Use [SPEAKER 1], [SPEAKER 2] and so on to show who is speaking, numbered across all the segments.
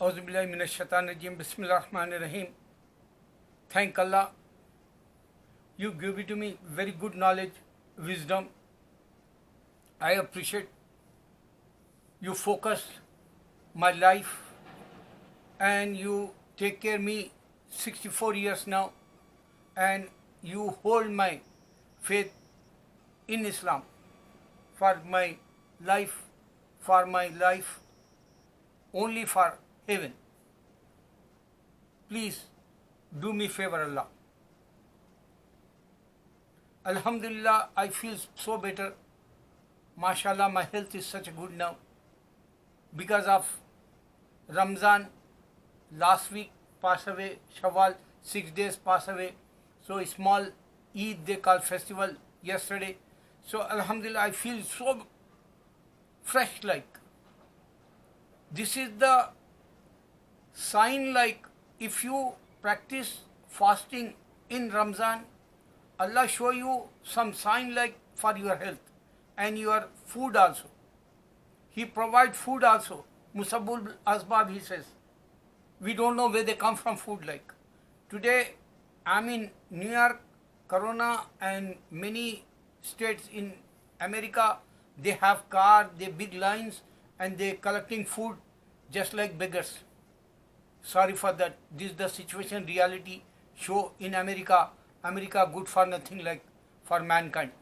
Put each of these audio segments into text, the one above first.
[SPEAKER 1] Auzubillahi minash shaitanir rajim. Bismillahirrahmanirrahim. Thank Allah. You give it to me very good knowledge, wisdom. I appreciate. You focus my life and you take care me 64 years now, and you hold my faith in Islam for my life, only for heaven. Please do me favor, Allah. Alhamdulillah, I feel so better. MashaAllah, my health is such good now. Because of Ramzan, last week passed away, Shawwal, 6 days passed away. So a small Eid they call festival yesterday. So Alhamdulillah, I feel so fresh like. This is the sign like if you practice fasting in Ramzan, Allah show you some sign like for your health and your food also. He provide food also. Musabbul Asbab, he says. We don't know where they come from food like. Today, I'm in New York, Corona, and many states in America, they have car, they big lines, and they collecting food just like beggars. Sorry for that. This is the situation, reality show in America. America good for nothing like for mankind.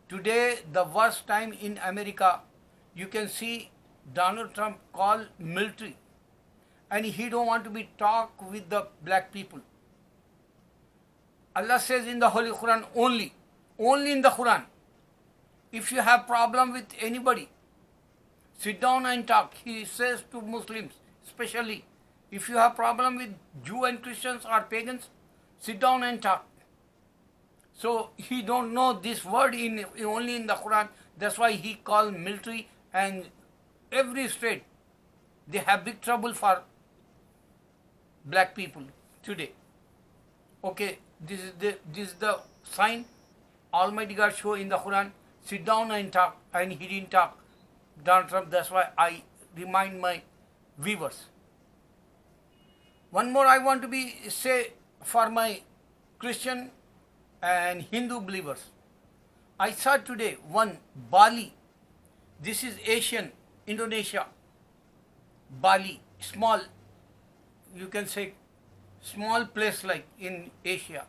[SPEAKER 1] Today, the worst time in America, you can see Donald Trump call military, and he don't want to be talk with the black people. Allah says in the Holy Quran only in the Quran, if you have problem with anybody, sit down and talk. He says to Muslims, especially if you have problem with Jew and Christians or pagans, sit down and talk. So he don't know this word only in the Quran. That's why he called military, and every state they have big trouble for black people today. Okay, this is the sign Almighty God show in the Quran. Sit down and talk, and he didn't talk. Donald Trump. That's why I remind my viewers. One more I want to say for my Christian and Hindu believers. I saw today one Bali. This is Asian, Indonesia. Bali, small, you can say small place like in Asia.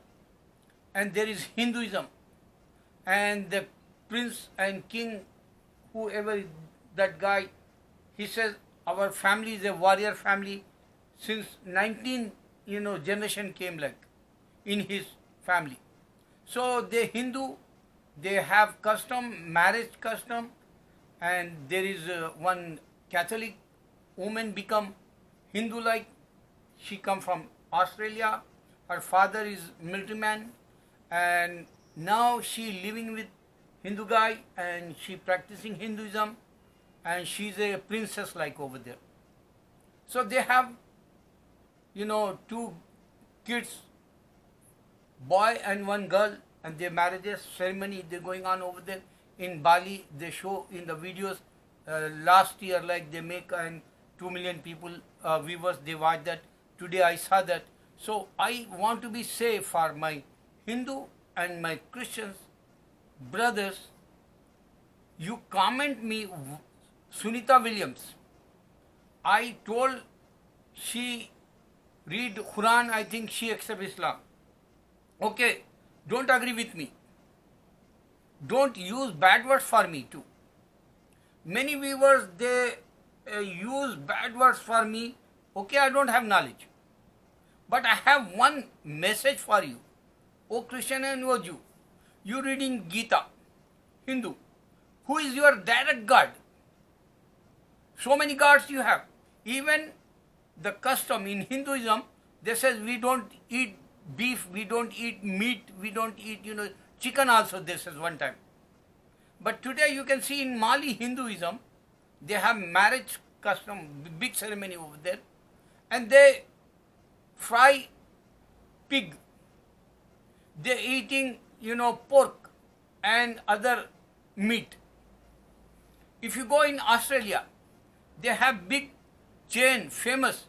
[SPEAKER 1] And there is Hinduism. And the prince and king, whoever that guy, he says our family is a warrior family. Since 19 generation came like in his family. So they Hindu, they have custom, marriage custom, and there is one Catholic woman become Hindu like. She come from Australia. Her father is military, and now she living with Hindu guy, and she practicing Hinduism, and she's a princess like over there. So they have two kids, boy and one girl, and their marriages ceremony they're going on over there in Bali. They show in the videos last year like they make, and 2 million people viewers they watch that. Today I saw that. So I want to be safe for my Hindu and my Christians brothers. You comment me Sunita Williams. I told she read Quran, I think she accepts Islam. Okay, don't agree with me. Don't use bad words for me too. Many viewers, they use bad words for me. Okay, I don't have knowledge. But I have one message for you. O Christian and O Jew, you reading Gita, Hindu. Who is your direct God? So many gods you have. Even the custom in Hinduism, they says we don't eat beef, we don't eat meat, we don't eat, chicken also, they says one time. But today you can see in Mali Hinduism, they have marriage custom, big ceremony over there, and they fry pig. They're eating, pork and other meat. If you go in Australia, they have big chain, famous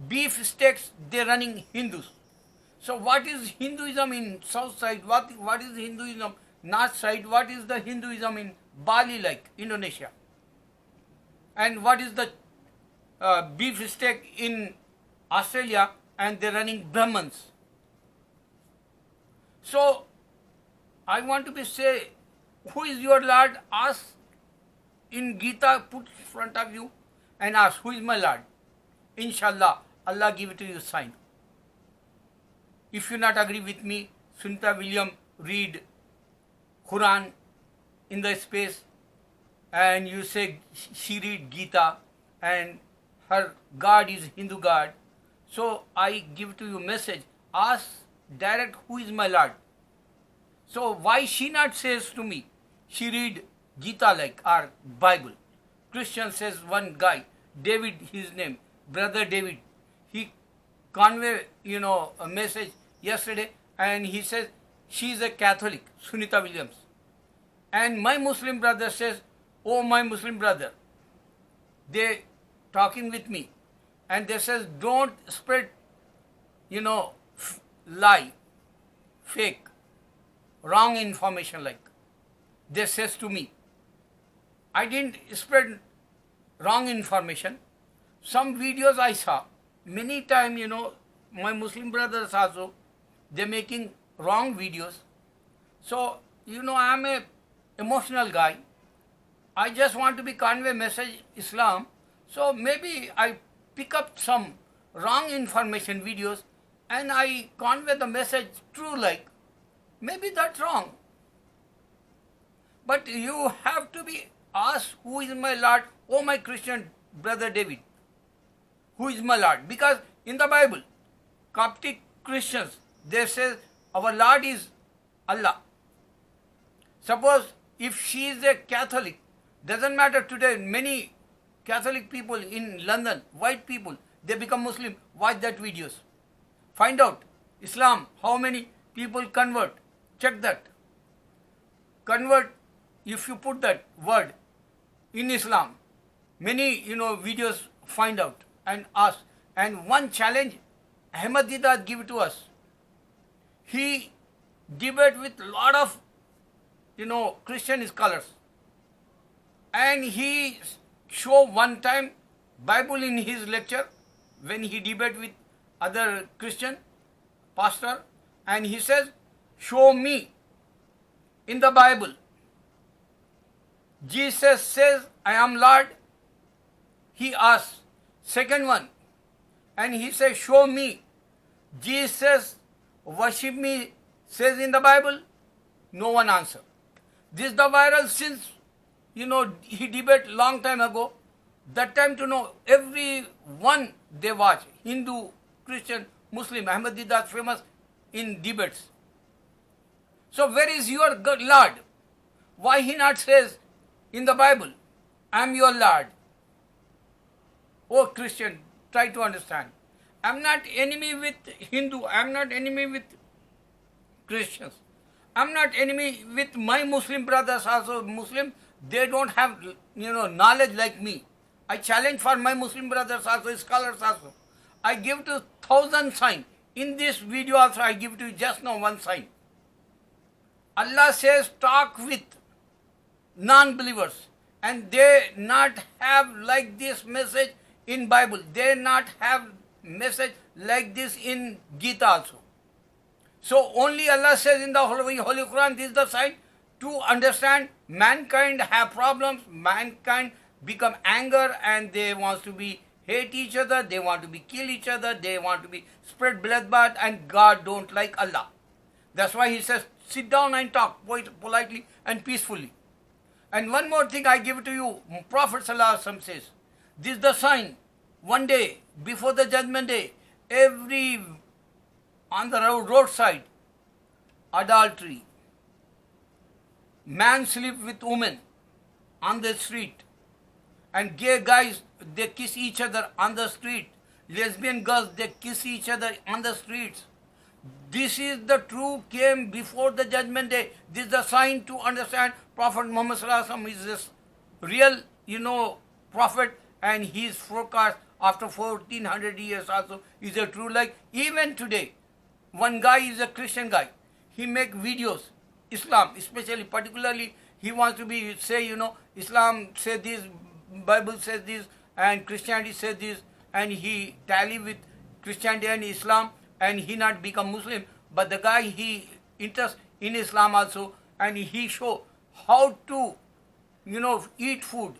[SPEAKER 1] beef steaks, they're running Hindus. So what is Hinduism in south side? What is Hinduism north side? What is the Hinduism in Bali, like Indonesia? And what is the beef steak in Australia? And they're running Brahmins. So I want to be say, who is your Lord? Ask in Gita, put in front of you and ask, who is my Lord? Inshallah, Allah give it to you sign. If you not agree with me, Sunita William read Quran in the space, and you say she read Gita and her God is Hindu God. So I give to you message, ask direct, who is my Lord? So why she not says to me, she read Gita like our Bible. Christian says one guy, David his name, brother David, he convey a message yesterday, and he says she is a Catholic, Sunita Williams. And my Muslim brother says, oh my Muslim brother, they talking with me, and they says don't spread lie, fake, wrong information like. They says to me, I didn't spread wrong information. Some videos I saw, many time, my Muslim brothers also, they're making wrong videos. So, I'm a emotional guy. I just want to be convey message Islam. So maybe I pick up some wrong information videos and I convey the message true like. Maybe that's wrong. But you have to be asked, who is my Lord? Oh my Christian brother David, who is my Lord? Because in the Bible, Coptic Christians, they say our Lord is Allah. Suppose if she is a Catholic, doesn't matter today, many Catholic people in London, white people, they become Muslim, watch that videos. Find out Islam, how many people convert, check that. Convert, if you put that word in Islam, many videos find out and ask. And one challenge Ahmad Didat give to us. He debate with lot of Christian scholars, and he show one time Bible in his lecture when he debate with other Christian pastor, and he says, show me in the Bible Jesus says I am Lord. He asks second one, and he says, show me Jesus worship me says in the Bible. No one answer. This is the viral since he debate long time ago. That time to know everyone they watch, Hindu, Christian, Muslim. Ahmad Didat famous in debates. So where is your God, Lord? Why he not says in the Bible, I am your Lord? Oh Christian, try to understand. I am not enemy with Hindu. I am not enemy with Christians. I am not enemy with my Muslim brothers also. Muslim, they don't have knowledge like me. I challenge for my Muslim brothers also, scholars also. I give to 1,000 sign. In this video also I give to you just now one sign. Allah says talk with non-believers, and they not have like this message in Bible. They not have message like this in Gita also. So only Allah says in the Holy Quran, this is the sign to understand mankind have problems, mankind become anger, and they want to be hate each other, they want to be kill each other, they want to be spread bloodbath, and God don't like Allah. That's why he says sit down and talk politely and peacefully. And one more thing I give to you, Prophet Sallallahu Alaihi Wasallam says, this is the sign, one day before the judgment day, every on the roadside, adultery, man sleep with women on the street, and gay guys, they kiss each other on the street, lesbian girls, they kiss each other on the streets. This is the true came before the judgment day. This is the sign to understand Prophet Muhammad Sallallahu Alaihi Wasallam is this real, prophet, and his forecast after 1400 years also is a true. Like even today, one guy is a Christian guy. He make videos, Islam, especially, particularly, he wants to be, say, Islam says this, Bible says this, and Christianity says this, and he tally with Christianity and Islam, and he not become Muslim. But the guy, he interest in Islam also, and he show how to, eat food,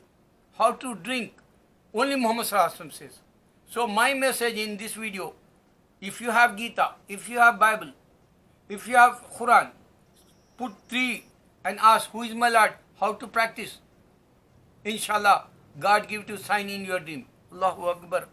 [SPEAKER 1] how to drink. Only Muhammad Sallallahu Alaihi Wasallam says. So my message in this video, if you have Gita, if you have Bible, if you have Quran, put three and ask, who is my Lord, how to practice. Inshallah, God give to sign in your dream. Allahu Akbar.